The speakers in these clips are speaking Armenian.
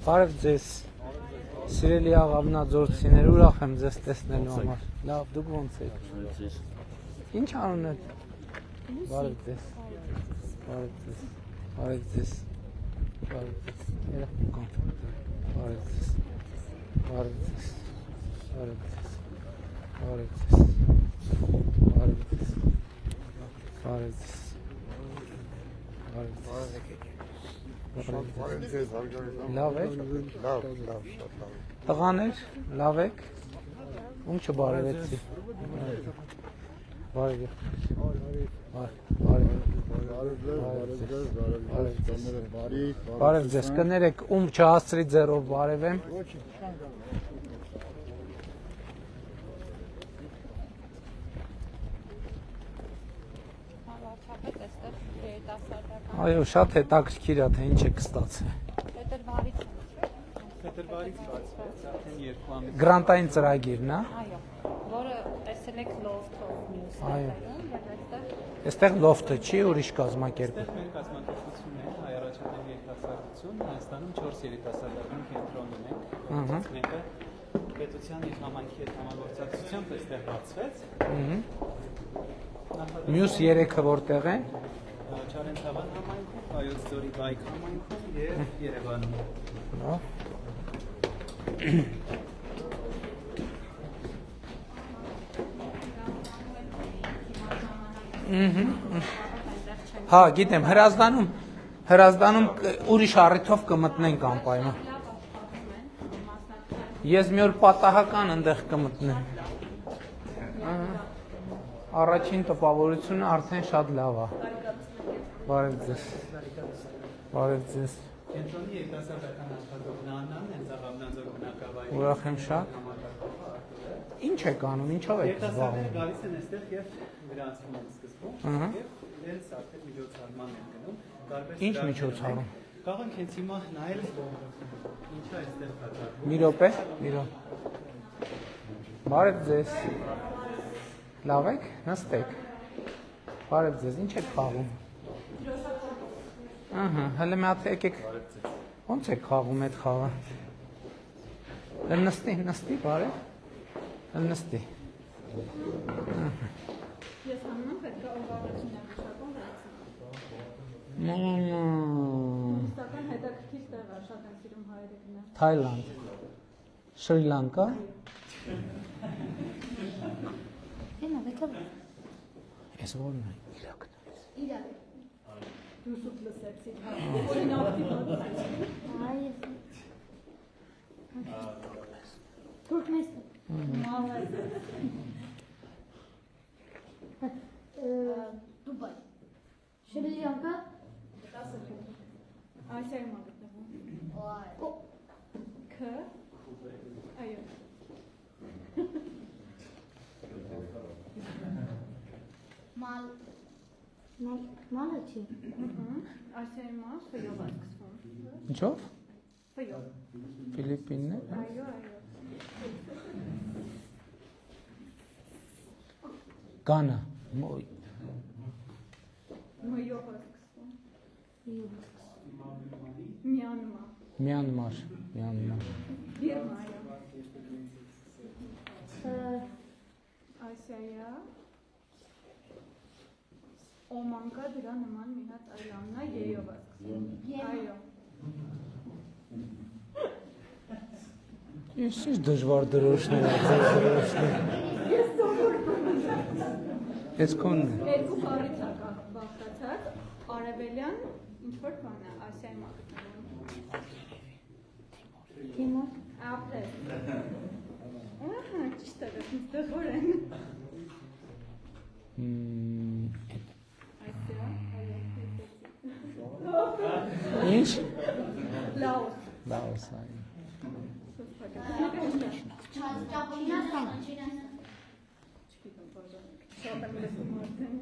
Բարև ձեզ, սիրելի աղավնաձորցիներ, ուրախ եմ ձեզ տեսնելու համար։ Լավ, դուք ոնց եք։ Ինչ անուն եք։ Բարև ձեզ։ Բարև ձեզ։ Բարև ձեզ։ Բարև ձեզ։ Երախում կան։ Բարև ձեզ։ Բարև ձեզ։ Բարև ձեզ։ Բարև ձեզ։ Բարև ձեզ։ Բարև ձեզ։ Լավ եք։ Տղաներ, լավ եք։ Ում չբարևեցի։ Բարև ձեզ, կներեք, ում չհասցրի ձեռով բարևեմ։ Այո, շատ հետաքրքիր է, թե ինչ եք ստացել։ Փետրվարից բացվեց, արդեն 2 ամիս։ Գրանտային ծրագիրն է։ Այո, որը տեսել եք լոֆթով մյուս Այո։ տեղերում, եւ Այստեղ լոֆթը չի, ուրիշ կազմակերպ։ այստեղ մեր կազմակերպությունն է Հայ առաջադեմ երիտասարդություն, Հայաստանում 4 երիտասարդական կենտրոն ունենք, որոնցից մեկը պետության եւ համայնքի հետ համագործակցությամբ այստեղ բացվեց։ Մյուս 3-ը որտեղ են։ Չարենցավան համայնքում, Վայոց ձորի Բայք համայնքում եւ Երևանում։ Լավ։ Հա, գիտեմ, հրազդանում ուրիշ առիթով կմտնենք անպայման։ Ես մի օր պատահական ընդեղ կմտնեմ։ Առաջին տպավորությունը արդեն շատ լավ է։ Բարև ձեզ։ Բարև ձեզ։ Կենտրոնի երիտասարդական աշխատող Նանան հենց աղավնաձոր բնակավայրի։ Ուրախ եմ շատ։ Ինչ եք անում, ինչով եք Երիտասարդները զբաղվում։ գալիս են այստեղ եւ գրանցվում են սկզբում եւ իրենց արդեն միջոցառման են գնում։ Ինչ միջոցառում։ Կարող ենք հենց հիմա նայել ինչա այստեղ կատարվում։ Մի րոպե։ Բարև ձեզ։ Լավ եք, նստեք։ Բարև ձեզ, ինչ եք խաղում։ Հələ մի հատ եկեք։ Ոնց եք խաղում այդ խաղը։ Նստի, բարև։ Նստի։ Ես համնում պետք է ով առաջին ամիշակում Ստական հետաքրքիր տեղ է, շատ եմ սիրում հայերը գնալ։ Թայլանդ, Շրի Լանկա։ Ես որն է իրակն։ Իրակ։ Դու շուտ լսեցիք, որին ակտիվացիք։ Թուրքմես։ Մալայ։ Դուբայ։ Շրի Լանկա։ Ասիայում է գտնվում։ K։ Այո։ Մալը չի։ Ասիայում է, ֆյով է սկսվում։ Ինչով։ Ֆյով։ Ֆիլիպիններ։ Այո։ Գանա։ Մյով է սկսվում։ Մյանմար։ Բիրմա, այո։ Ասիայա։ Օման կա դրա նման մի հատ այլանն է, Եյով է սկսվում։ Այո։ Ես ինչ դժվար դրոշներ ա ձեզ դրոշներ։ Ես սովորում եմ։ Ես կոնն է։ Երկու բառից է բաղկացած, արևելյան ինչ-որ բան է, Ասիայում է գտնվում։ Թիմոր։ Ապրես։ Ահա, ճիշտ է, դժվար են։ Ասիա, այո, Ինչ։ Լաոս։ Լաոս այո։ Շատ եմ լսում արդեն։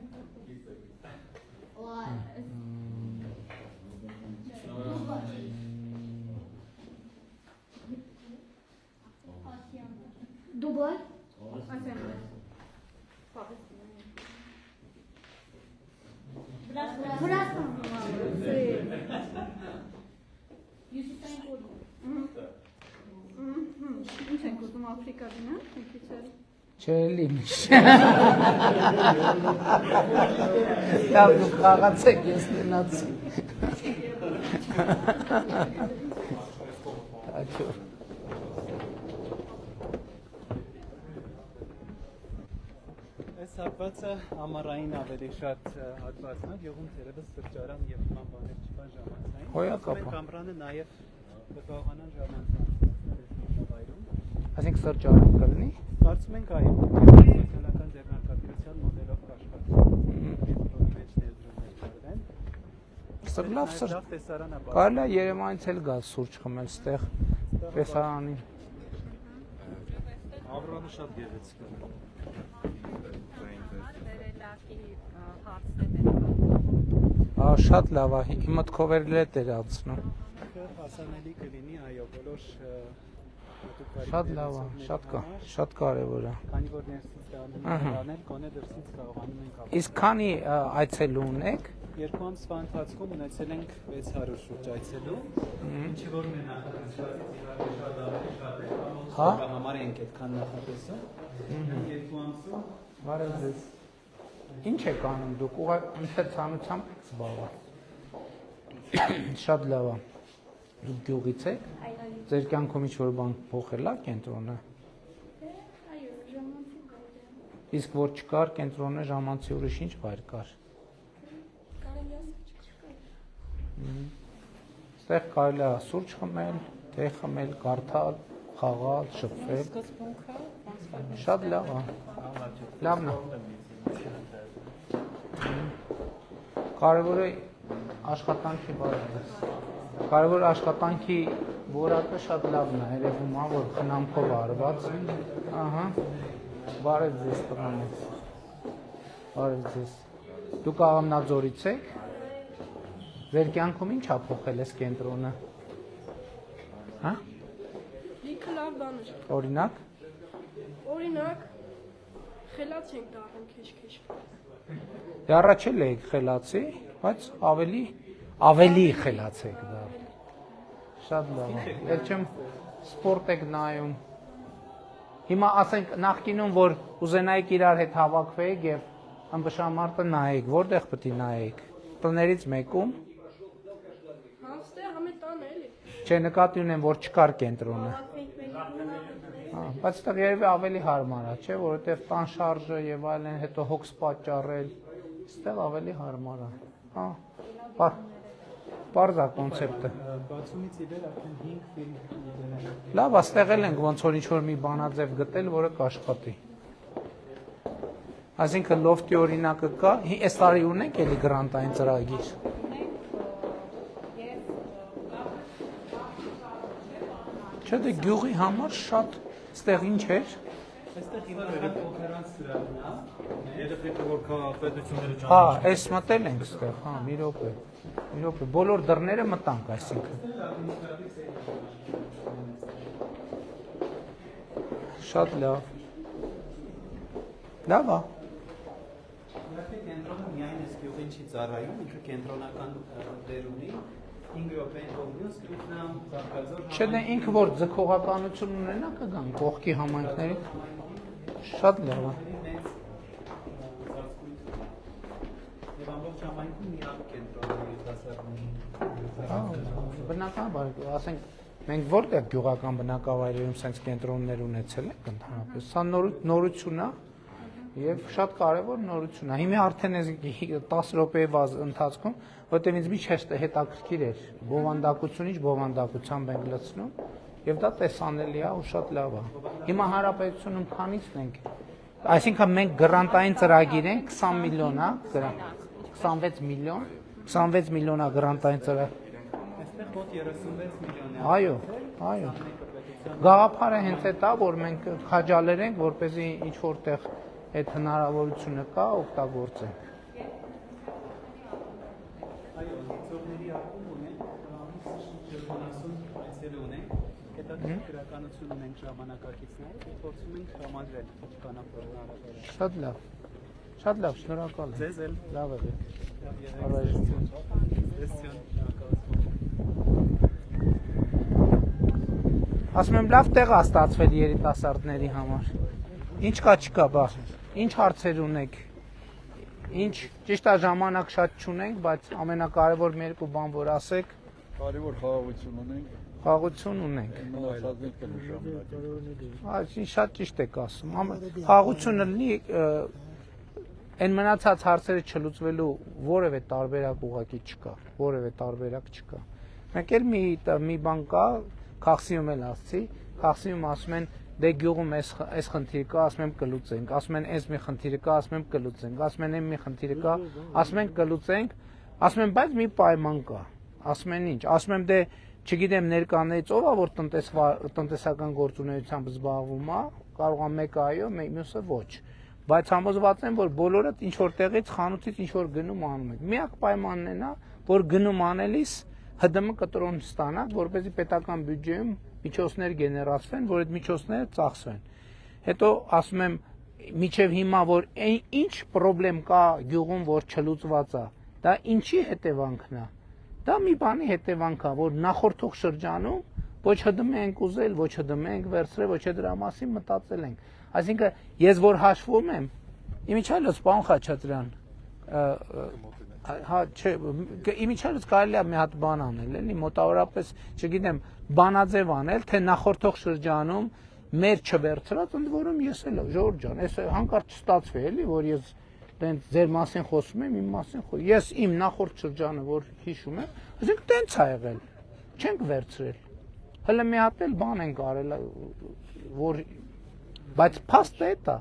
Դուբայ։ Ասիայում է։ Պաղեստինը։ Վրաստան։ Հյուսիսային կողմը։ Աֆրիկա գնա, քիչել։ Չելի միշ։ Լավ դու խաղացեք, ես նենացի։ Աջո։ Այս հատվածը ամառային ավելի շատ հատվածն է, յուղում թերևս սրճարան եւ նման բաներ չկան ժամանցային։ Հոյա կապա։ Մենք ամռանը նաեւ կկարողանան ժամանցային վայրում։ Այսինքն սրճարան կլինի։ Կարծում ենք այո, սոցիալական ձեռնարկատիրության մոդելով կաշխատի։ Կենտրոնի մեջ ներդրումներ կրվեն։ Լավ սր։ Տեսարանա բաց։ Կարելի է Երևանից էլ գալ սուրճ խմել ստեղ տեսարանին։ Ամռանը շատ գեղեցիկ է։ Շատ լավ է, իմ մտքով էր լետ էր անցնում։ Հասանելի կլինի, այո, բոլոր Շատ լավ է, շատ կարևոր է։ Քանի որ ներսից դառնել, գոնե դրսից կարողանում ենք ապրել։ Իսկ քանի այցելու ունեք։ Երկու ամսվա ընթացքում ունեցել ենք 600 շուրջ այցելու, ինչի որ մեր նախատեսվածից Հա։ համար ենք այդքան նախատեսում։ Երկու ամսում Բարև ձեզ։ Ինչ եք անում դուք, ուղղակի ընթերցանությամբ եք զբաղված։ Շատ լավ է։ Դուք գյուղից եք։ Ձեր կյանքում ինչ-որ բան փոխել է կենտրոնը։ Այո, ժամանցի կար։ Իսկ որ չկար կենտրոնը ժամանցի ուրիշ ինչ վայր կար։ Կարելի ասել չկար։ Ստեղ կարելի է սուրճ խմել, թեյ խմել, կարդալ, խաղալ, շփվել։ Շատ լավ է։ Լավն է։ Կարևորը աշխատանքի բարելավը։ Կարևոր աշխատանքի որակը շատ լավն է, երևում է, որ խնամքով արված։ Ահա։ Բարև ձեզ տղաներ։ Բարև ձեզ։ Դուք Աղամնաձորից եք։ Ձեր կյանքում ինչ է փոխել այս կենտրոնը։ Հա։ Լիքը լավ բաներ։ Օրինակ։ Օրինակ, խելաց ենք դառնում քեշ-քեշ։ Առաջ էլ եք խելացի, բայց ավելի խելաց եք դառնում։ Շատ լավ է։ Էլ չեմ սպորտ եք նայում։ Հիմա ասենք նախկինում որ ուզենայիք իրար հետ հավաքվեիք եւ ըմբշամարտը նայեք, որտեղ պետք է նայեք։ Տներից մեկում։ Համստեղ ամեն տան էլի։ Չէ, նկատի ունեմ, որ չկար կենտրոնը։ Հա, բայց դա երևի ավելի հարմար է, չէ, որովհետեւ տան շարժը եւ այլն, հետո հոգս պատճառել, այստեղ ավելի հարմար է։ Հա։ Պարզ է կոնցեպտը։ Բացումից ի վեր արդեն 5 ֆիլմ դիտել։ Լավ, այստեղ էլ ենք ոնց որ ինչ-որ մի բանաձև գտել, որը կաշխատի։ Այսինքն լոֆտի օրինակը կա, այս տարի ունենք էլի գրանտային ծրագիր։ Չէ, դե գյուղի համար շատ այստեղ ինչ էր։ Այստեղ հիմա փոքրանց սրահն է։ Երեխեքը որ պետությունները Հա, այս մտել ենք այստեղ, հա, մի րոպե։ Բոլոր դռները մտանք, այսինքն։ Շատ լավ։ Լավ է։ Իհարկե կենտրոնը միայն այս գյուղին չի ծառայում, ինքը կենտրոնական դեր ունի 5 րոպեին կողմից ինքնամ Կարկազոր Չէ, դե ինքը որ ձգողականություն ունենա կգան կողքի համայնքների։ Շատ լավ է։ Եվ ամբողջ համայնքում միակ կենտրոնը երիտասարդների։ Բնականաբար, ասենք, մենք որտեղ գյուղական բնակավայրերում sense կենտրոններ ունեցել ենք ընդհանրապես։ Սա նորություն է եւ շատ կարեւոր նորություն է։ Հիմա արդեն այս 10 րոպեի ընթացքում, որտեղ ինձ մի հետաքրքիր էր, բովանդակությունից բովանդակությամբ ենք լցնում եւ դա տեսանելի է ու շատ լավ է։ Հիմա հանրապետությունում քանիսն ենք։ Այսինքն մենք գրանտային ծրագիր ենք 20 միլիոն, հա, 26 միլիոնա գրանտային ծրագիր։ Այստեղ մոտ 36 միլիոն է։ Այո։ Գաղափարը հենց այդ է, որ մենք քաջալերենք, որպեսզի ինչ որտեղ այդ հնարավորությունը կա, օգտագործենք։ Այո, ծողների ակում ունենք, ամիս 70 այցելու ունենք, հետաքրքրականություն ունենք ժամանակակիցներ, փորձում ենք համադրել կանապորն արաբերը։ Շատ լավ, շնորհակալ եմ։ Ձեզ էլ Լավ է։ Բարեժություն։ Շնորհակալ եմ։ Ասում եմ լավ տեղ է ստացվել երիտասարդների համար։ Ինչ կա չկա, բա։ Ինչ հարցեր ունեք։ Ինչ ճիշտ է ժամանակ շատ չունենք, բայց ամենակարևոր մի երկու բան որ ասեք, Կարևոր խաղաղություն ունենք։ խաղաղություն ունենք։ Մնացածին կնշանակենք։ Այս շատ ճիշտ եք ասում։ Խաղաղությունը լինի այն մնացած հարցերը չլուծվելու որևէ տարբերակ ուղղակի չկա, որևէ տարբերակ չկա։ Մեկ էլ մի բան կա, Խախսիում էլ ասացի, Խախսիում ասում են դե գյուղում այս խնդիրը կա, ասում եմ կլուծենք, ասում են այս մի խնդիրը կա, ասում եմ կլուծենք, ասում են այն մի խնդիրը կա, ասում են կլուծենք, ասում են բայց մի պայման կա, ասում են ինչ, ասում եմ դե չգիտեմ ներկաներից ով է որ տնտեսական գործունեությամբ զբաղվում է, կարող է մեկը այո, մյուսը ոչ, բայց համոզված եմ որ բոլորը ինչ որ տեղից խանութից ինչ որ գնում անում են։ Միակ պայմանն է նա, որ գնում անելիս ՀԴՄ կտրոն ստանաք, որպեսզի պետական բյուջեում միջոցներ գեներացվեն, որ այդ միջոցները ծախսվեն։ Հետո ասում եմ միջև հիմա որ ինչ խնդրեմ կա գյուղում որ չլուծված է, դա ինչի հետևանքն է։ Դա մի բանի հետևանք է, որ նախորդող շրջանում ոչ ՀԴՄ ենք ուզել, ոչ ՀԴՄ ենք վերցրել, ոչ դրա մասին մտածել ենք։ Այսինքն ես որ հաշվում եմ, իմիջիալս պարոն Խաչատրյան, հա չէ, իմիջիալս կարելի է մի հատ բան անել, էլի մոտավորապես, չգիտեմ, բանաձև անել, թե նախորդող շրջանում մեր չվերցրած, ընդ որում ես էլ Ժորժ ջան, այս հանկարծ չստացվի էլի, որ ես տենց ձեր մասին խոսում եմ, իմ մասին խոսում։ Ես իմ նախորդ շրջանը որ հիշում եմ, ասենք տենց ա եղել, չենք վերցրել։ Հələ մի հատ էլ բան ենք արել, որ բայց փաստը է դա,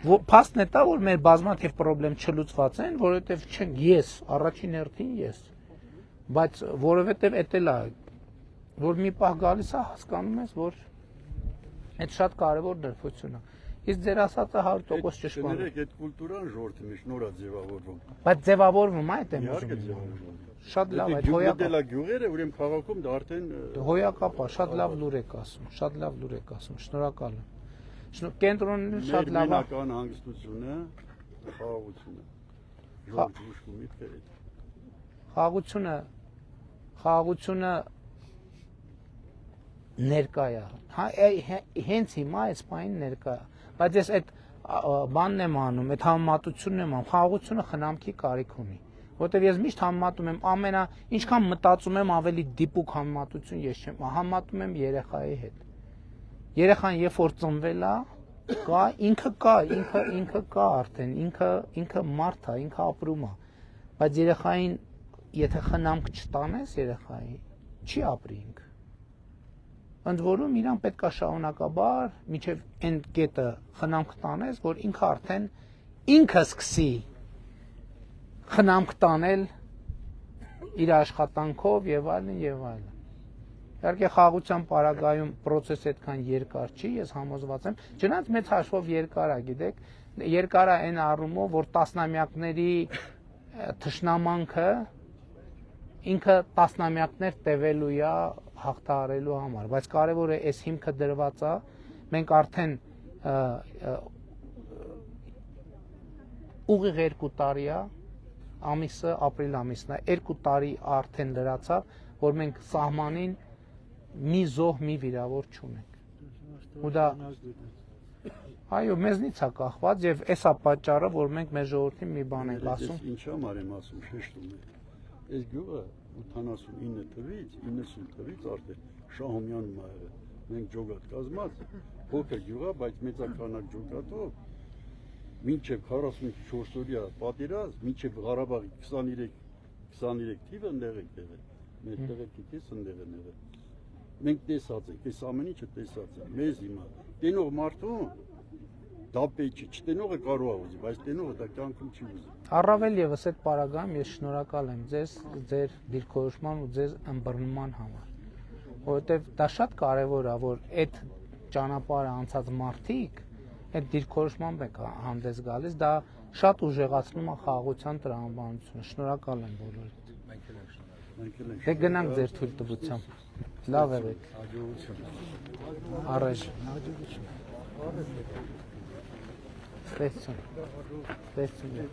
փաստն է դա, որ մեր բազմաթիվ խնդիրներ չլուծված են, որովհետև չենք ես, առաջին հերթին ես, բայց որովհետև էդ էլ է, որ մի պահ գալիս է հասկանում ես, որ այդ շատ կարևոր դրդություն է։ Իսկ ձեր ասածը 100% ճշմարիտ է։ Այդ կուլտուրան ժողովրդի մեջ նոր է ձևավորվում։ Բայց ձևավորվում է այդ եմ Իհարկե ուզում։ ձևավորվում։ Շատ լավ է, հոյակապ։ Գյուղերը, ուրեմն քաղաքում դա արդեն հոյակապ է, շատ լավ լուր եք ասում, շատ լավ լուր եք ասում, շնորհակալ եմ։ Կենտրոնը շատ լավ է։ Մենական հանգստությունը, խաղաղությունը։ Ժողովրդի ուշքում միտքեր։ Խաղաղությունը ներկա է։ Հա հենց հիմա այս պայն ներկա է։ Բայց ես այդ բանն եմ անում, այդ համեմատությունն եմ անում։ Խաղաղությունը խնամքի կարիք ունի։ Որտեւ ես միշտ համեմատում եմ ինչքան մտածում եմ ավելի դիպուկ համեմատություն ես չեմ, համեմատում եմ երեխայի հետ։ Երեխան երբ որ ծնվել է, ինքը կա արդեն, ինքը մարդ է, ինքը ապրում է։ Բայց երեխային եթե խնամք չտանես երեխային, չի ապրի ինքը։ Ընդ որում իրան պետք է շարունակաբար մինչև այն կետը խնամք տանես, որ ինքը արդեն ինքը սկսի խնամք տանել իր աշխատանքով եւ այլն եւ այլն։ Իհարկե խաղաղության պարագայում process-ը այդքան երկար չի, ես համոզված եմ, չնայած մեծ հաշվով երկար է, գիտեք, երկար է այն առումով, որ տասնամյակների թշնամանքը ինքը տասնամյակներ տևելու է հաղթահարելու համար, բայց կարևորը այս հիմքը դրված է, մենք արդեն ուղիղ 2 տարի է, ամիսը ապրիլ ամիսն է, 2 տարի արդեն լրացավ, որ մենք սահմանին մի զոհ, մի վիրավոր չունենք։ Ու դա այո, մեզնից է կախված եւ էսա պատճառը, որ մենք մեր ժողովրդին մի բան ենք ասում։ Ինչ համար եմ ասում, շեշտում եմ։ Այս գյուղը 89 թվականից 90 թվականից արդեն Շահումյանում ա եղել։ Մենք ջոկատ կազմած, փոքր գյուղ է, բայց մեծականակ ջոկատով մինչև 44 օրյա պատերազմ, մինչև Ղարաբաղի 23 թիվը ընդեղ եք եղել։ Մեր տեղը գիտես ընդեղ են եղել։ Մենք տեսած ենք, այս ամեն ինչը տեսած ենք։ Մեզ հիմա տենող մարդու դապեջ չտենողը կարող է ուզի, բայց տենողը դա կյանքում չի ուզի։ Առավել եւս այդ պարագայում ես շնորհակալ եմ ձեզ, ձեր դիրքորոշման ու ձեր ըմբռնման համար, որովհետեւ դա շատ կարեւոր է, որ այդ ճանապարհը անցած մարդիկ այդ դիրքորոշմամբ եք հանդես գալիս, դա շատ ուժեղացնում է խաղաղության տրամաբանությունը։ Շնորհակալ եմ բոլորիդ։ Դե գնանք ձեր թույլտվությամբ։ Լավ եղեք։ Հաջողություն։ Առաջ։ Հաջողություն։ Տեսություն։